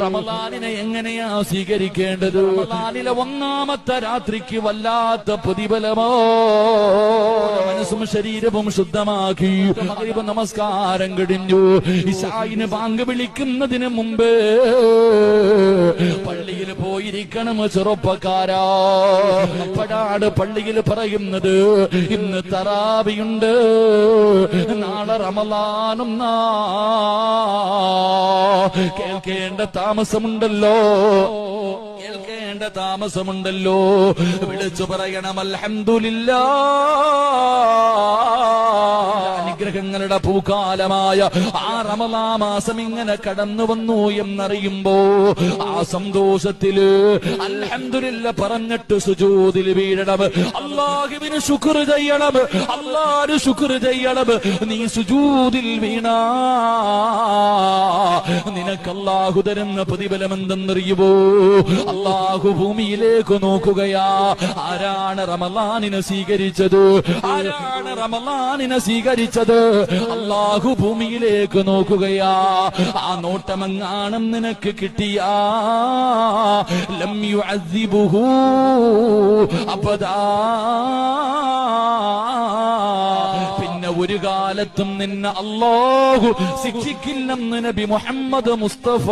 റമളാനിനെ എങ്ങനെയാ സ്വീകരിക്കേണ്ടത്? റമളാനിലെ ഒന്നാമത്തെ രാത്രിക്ക് വല്ലാത്ത പ്രതിഫലമോ. മനസ്സും ശരീരവും ശുദ്ധമാക്കി മഗ്‌രിബ് നമസ്കാരം കഴിഞ്ഞു. ഇശായിന് ബാങ്ക് വിളിക്കുന്നതിന് മുമ്പ് പള്ളിയിൽ പോയിരിക്കണം ചെറുപ്പക്കാരാ. അപ്പോഴാണ് പള്ളിയിൽ പറയുന്നത്, ഇന്ന് തറാവിയുണ്ട്, നാളെ റമളാനും. കേൾക്കേണ്ട താമസമുണ്ടല്ലോ, കേൾക്കേണ്ട താമസമുണ്ടല്ലോ. വിളിച്ചു പറയണം അൽഹംദുലില്ലാഹ്, അനുഗ്രഹങ്ങളുടെ പൂക്കാലമായ ആ റമളാൻ മാസം ഇങ്ങനെ കടന്നു വന്നു എന്നറിയുമ്പോ ആ സന്തോഷത്തില് അൽഹംദുലില്ലാഹ് പറഞ്ഞിട്ട് സുജൂദിൽ വീഴണം. അല്ലാഹുവിന് ശുക്ർ ചെയ്യണം, അല്ലാഹുവിന് ശുക്ർ ചെയ്യണം. നീ സുജൂദിൽ വീണാ നിനക്ക് അല്ലാഹു തരുന്ന പ്രതിഫലം എന്തെന്നറിയുമോ? അല്ലാഹു ഭൂമിയിലേക്ക് നോക്കുകയാ. ആരാണ് റമളാനിനെ സ്വീകരിച്ചത്? ആരാണ് റമളാനിനെ സ്വീകരിച്ചത്? അല്ലാഹു ഭൂമിയിലേക്ക് നോക്കുകയാ. ആ നോട്ടമെങ്ങാനും നിനക്ക് കിട്ടിയാ ലം യുഅദ്ദിബുഹു അബദാ, പിന്നെ ഒരു കാലത്തും നിന്നെ അല്ലാഹു ശിക്ഷിക്കില്ലെന്ന് നബി മുഹമ്മദ് മുസ്തഫ.